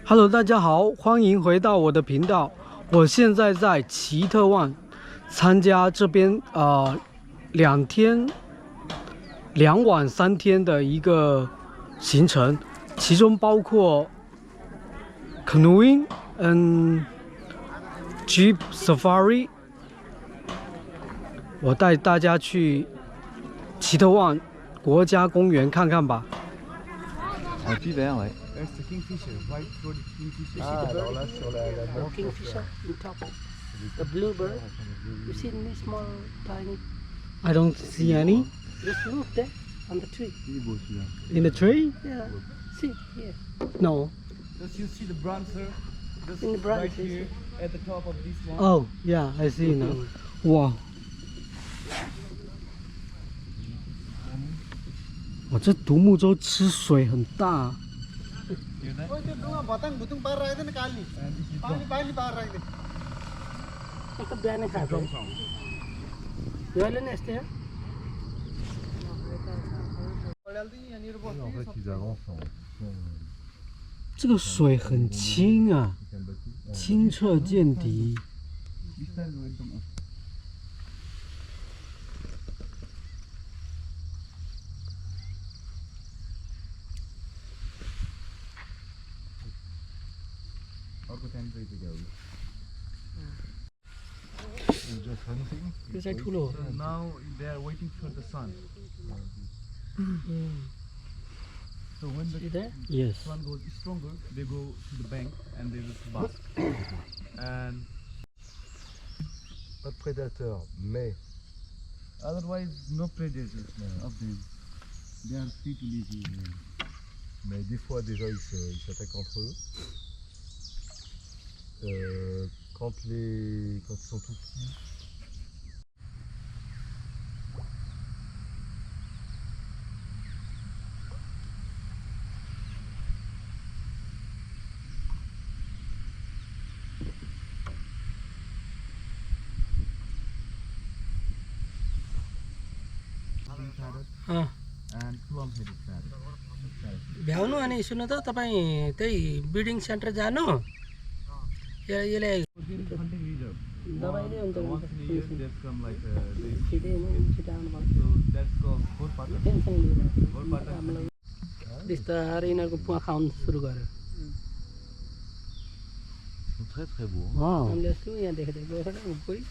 Hello， 大家好，欢迎回到我的频道。我现在在奇特万参加这边2晚3天的一个行程，其中包括 canoeing jeep safari。我带大家去奇特万国家公园看看吧。Puis vert, ouais. C'est le kingfisher, white-throated kingfisher. Alors là, sur la The kingfisher on top. The bluebird. You see any small, tiny? I don't see any Just look there on the tree. Il est beau celui-là. in the tree. Yeah. See here. No. Just you see the bronzer, just In the branch, right yes, here at the top of this one. Oh, yeah, I see now. 哇，哇，这独木舟吃水很大。 Hear that? Ito biyahe खाएको Biyahe यस्तै हो En fait, ils avancent en... 这个水很清啊，清澈见底。 Just hunting. त्यो चाहिँ ठुलो हो So now they are waiting for the sun. So when the See there? Yes. sun goes stronger, they go to the bank and they just bask. And Pas de prédateurs, mais otherwise, no predators of them. They are free to live here. mais des fois déjà ils s'attaquent entre eux. Quand ils sont tout petits. And plum-headed parrot. भ्याउनु अनि सुन्नु त तपाईँ त्यही breeding centre जानु यसले Hunting reserve. दबाईले हुन्छ Once in a year, there's come like they, छिटै छिटो आउनुपर्छ so that's called Gorpata. Tension लिँदैन Gorpata. हामीलाई बिस्तारै यिनीहरूको पुवा खाउनु सुरु गर्यो Ils sont très très beaux. Wow. हामीले यस्तो यहाँ देखेको थिएँ गएर कोही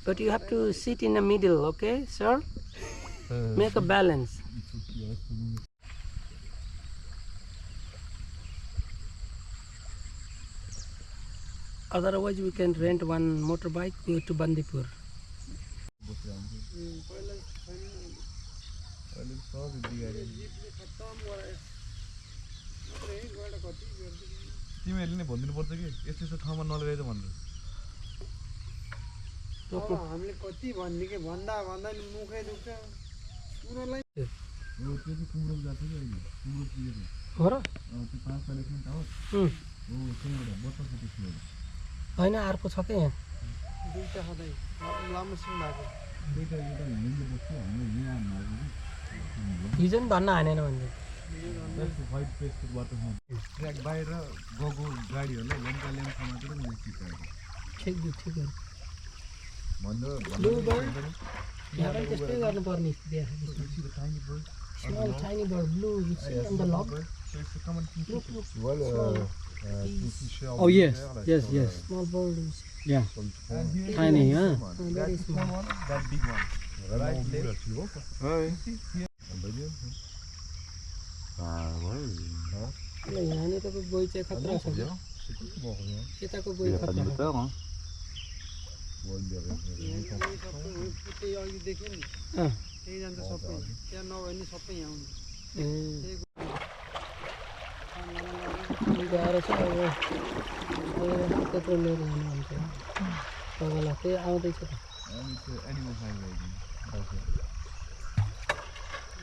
But you have to sit in the middle, okay, sir? Make a balance. Il faut qu'ils restent au milieu. Otherwise, we can rent one motorbike, go to Bandipur. तिमीहरूले नै भनिदिनु पर्छ कि यस्तो यस्तो ठाउँमा नलगाइज भनेर हामीले कति भन्ने कि भन्दा नि मुखै दुख्छ उनीहरूलाई त्यो चाहिँ कुम्रो जान्छ कि अहिले कुम्रो पुगेर हो र त्यो 5 सालको टावर उम्, हो त्यहाँबाट बस्छ त्यसले होइन अर्को छ क्या यहाँ दुईटा सधैँ लामो सिङ भएको दुईटा एउटा हिँड्दै बस्छ हामीले यहाँ हाल्नु हिजो नि भन्न हानेन भने व्हाइट फेसको वाटर ट्र्याक बाहिर गएको गाडीहरूलाई ल्याम्का ल्याम्कामा चाहिँ पनि सिकाएको ठिक ठिक हो भन्दा यहाँ पनि त्यस्तै गर्नुपर्ने स्थिति tiny bird. Small tiny bird, blue, you see on the log. So it's a common Look, look, Tu vois le kingfisher Oh yes, vert, là, yes, sur yes. small bird. You see. Yeah. sur le tronc. And here Tiny, is huh? one. Very That small. small one, that big one. Vraiment Right au bout, there. là, tu le vois quoi? You see here. En bagnole. Bah ouais. Hein? ल यहाँनिरको गोही चाहिँ Ah खतरा non, छ c'est bien. Je sais pas comment on revient. यताको गोही खतरा छ hein? Ouais, mais त्यही अघि देख्यो नि अँ, त्यही जान्छ सबै त्यहाँ नभए नि सबै यहाँ आउने ए, गएर चाहिँ अब त्यत्रो लिएर जानु भन्छ तपाईँलाई त्यही आउँदैछ त And it's animal highway. Okay.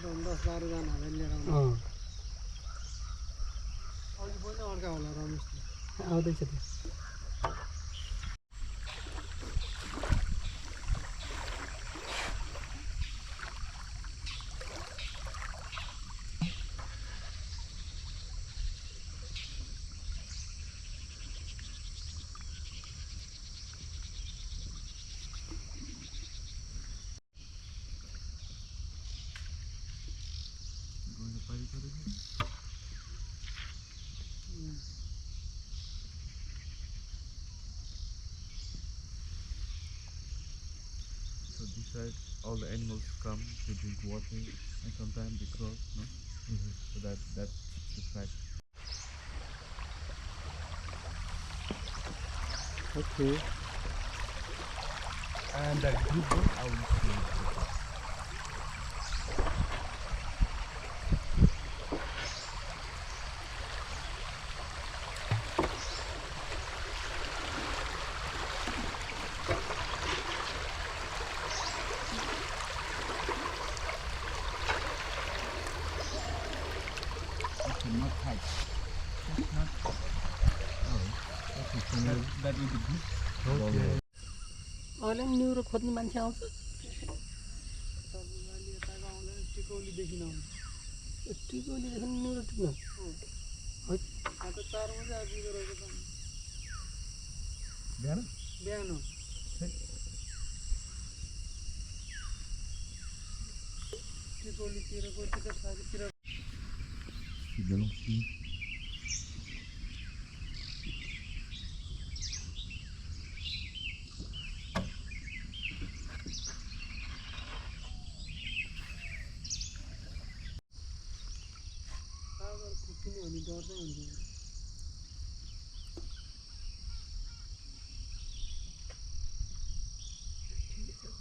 10-12 जनाहरूलाई लिएर आउने अँ अघि पनि अर्का होला रमेश आउँदैछ त सफारी गरेको So this side, all the animals come to drink water, and sometimes they cross, no? So that's the fact. Okay. And that group one, I will see it. Not tight. Not. Oh, okay. So that will be good. Okay. अहिले पनि neuro खोज्ने मान्छे आउँछ तपाईँले यताको आउँदैन टिकौलीदेखि आउँछ टिकौलीदेखि neuro टिप्न आज 4 बजे आइपुगेको रहेछ त बिहान बिहान हो टिकौलीतिरको टिकट साथीतिर खुट्टिने भन्ने डर चाहिँ हुन्छ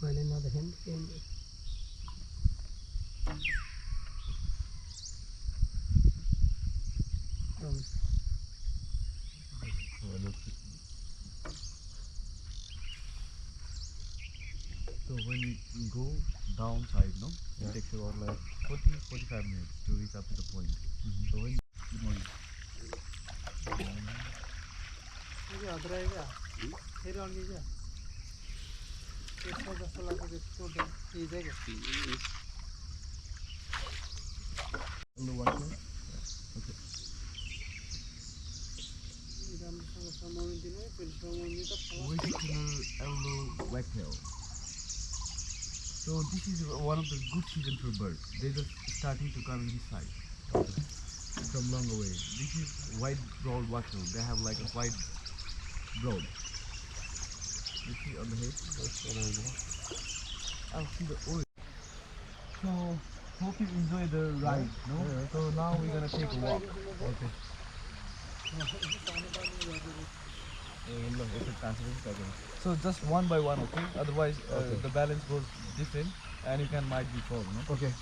मैले नदेखेँ नि केही So when you go downside, no, it takes about like 40-45 minutes to reach up to the point. So when good morning. फेरि हद्रायो क्या फेरि अल्झी क्या त्यसमा जस्तो लाग्छ त्यस्तो चिज है क्या On the water. Okay. राम्रोसँग समाउनु दिनु है फेरि समाउनु त Traditional elbow wagtail. So this is one of the good season for birds. They're just starting to come in this side from long away. This is white broad wagtail. They have like a white broad. You see on the head? I'll see the oil. So hope you enjoy the ride. No? So now we're gonna take a walk. Okay. So just one by one, okay? Otherwise, the balance goes different, and you might be fall, no? Okay.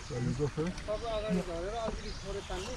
So you go first. तपाईँ अगाडि झरेर अलिकति थोरै तान्नु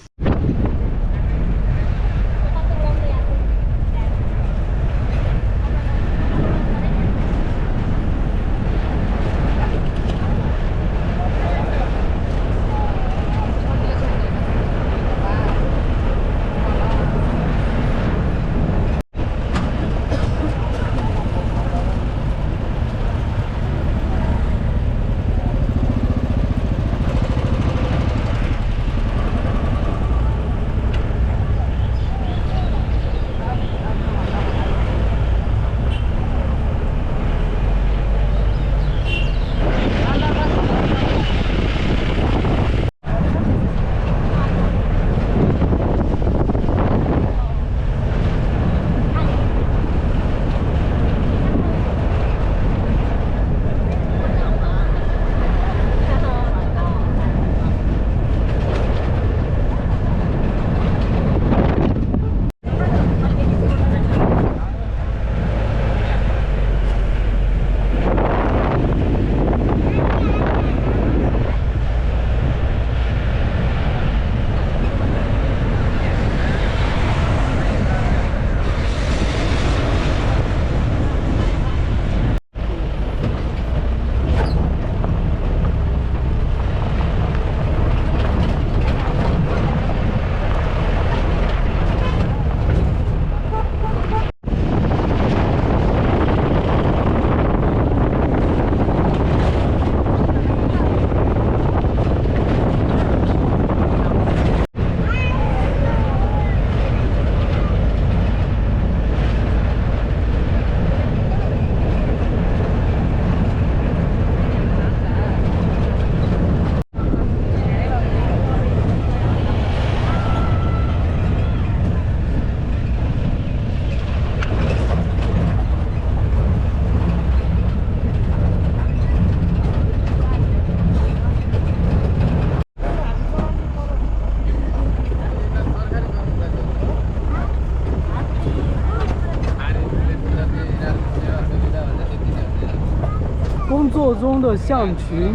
活中的象群。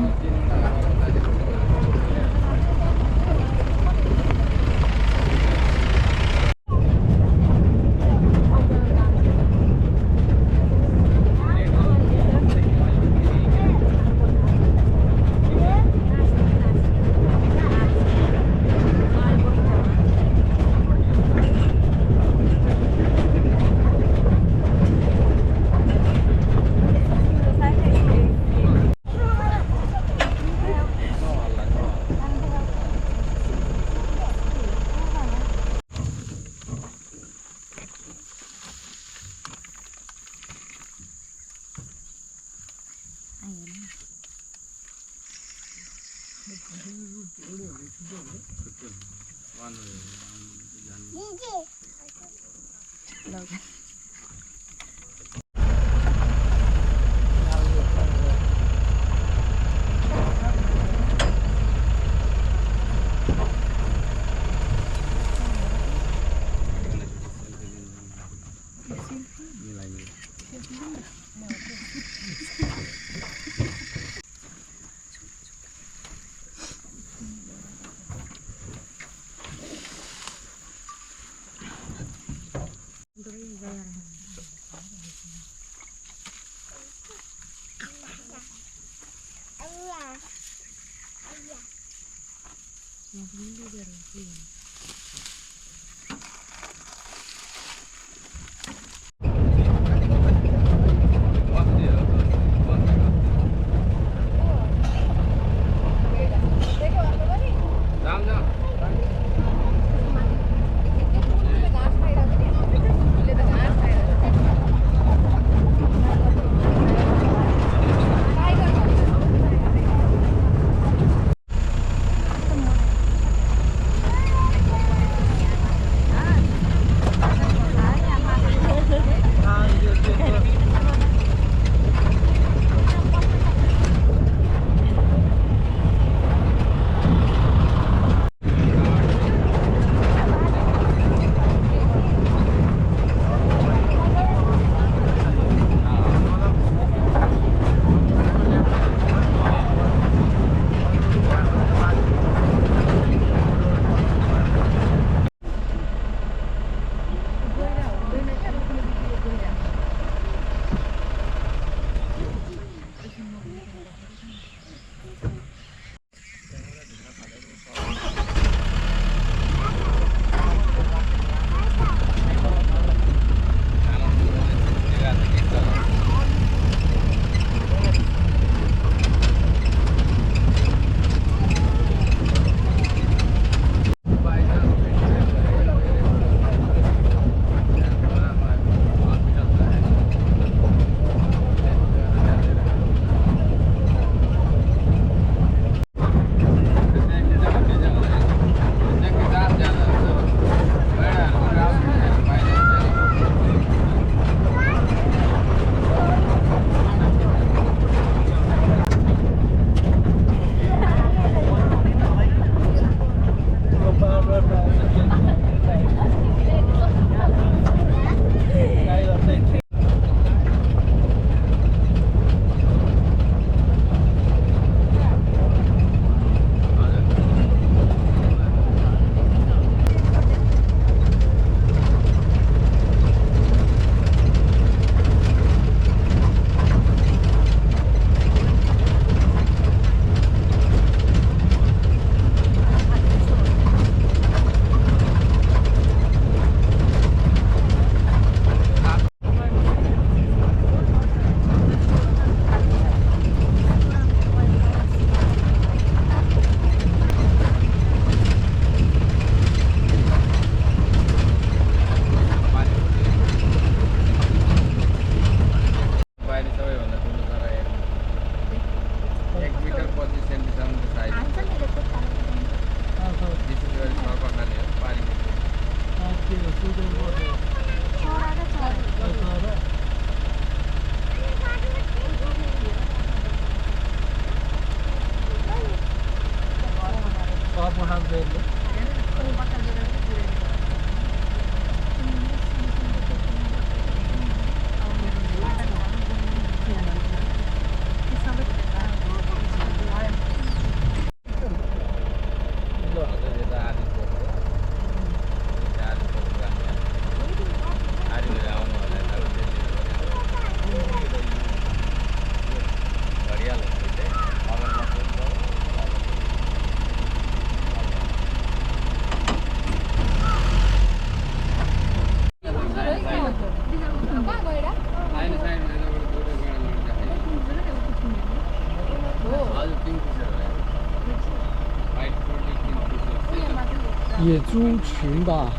野猪群吧，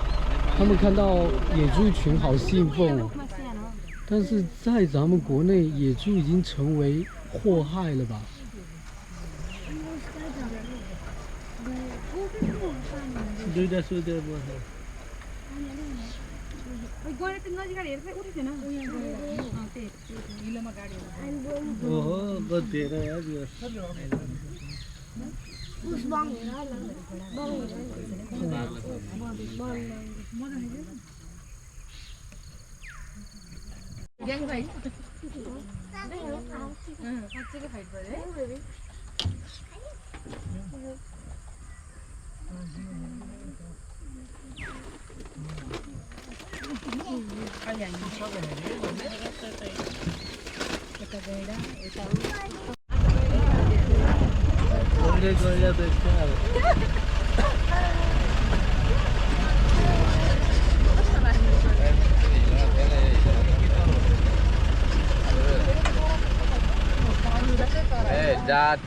他们看到野猪群好兴奋哦。但是在咱们国内，野猪已经成为祸害了吧？जाट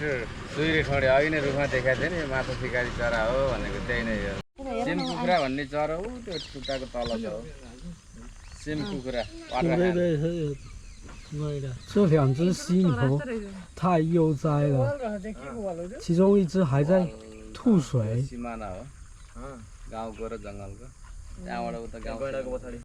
सुइरे ठोडे अघि नै रुखमा देखाएको थियो नि माछा शिकारी चरा हो भनेको त्यही नै हो सिम कुखुरा भन्ने चरा हो त्यो खुट्टाको तल छ हो सिम कुखुरा 这两只犀牛太悠哉了，其中一只还在吐水。 सिमाना हो गाउँको र जङ्गलको त्यहाँबाट उता गाउँको पछाडि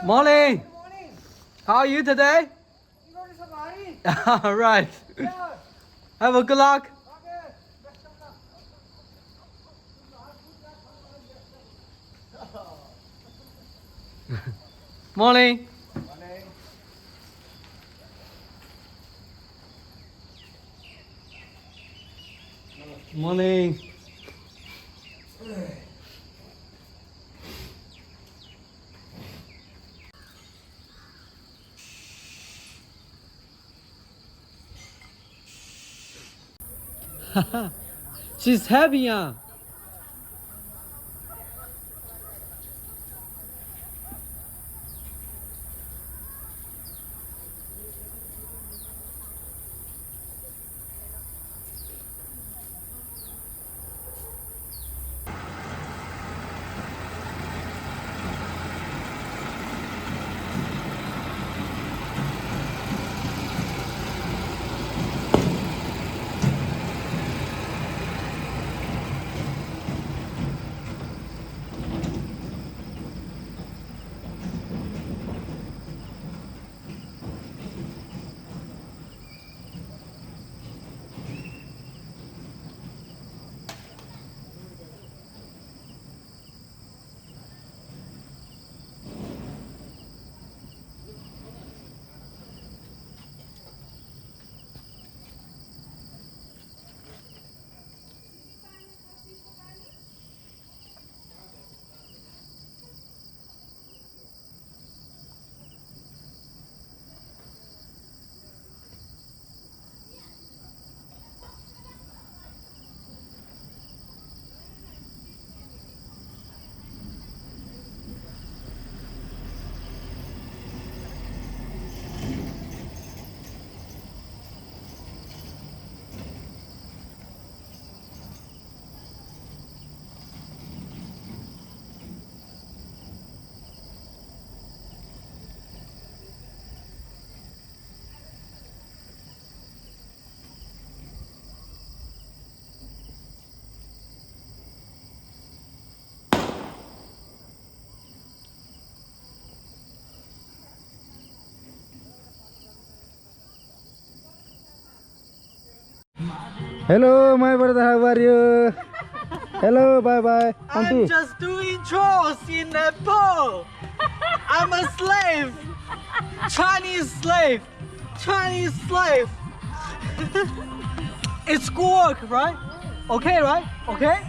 Morning. How are you today? Right. Have a good luck. Morning. Morning. She's happy, huh? Hello, my brother. How are you? Hello, bye bye. I'm just doing chores in Nepal. I'm a slave. Chinese slave. Chinese slave. It's schoolwork, right? Okay, right? Okay?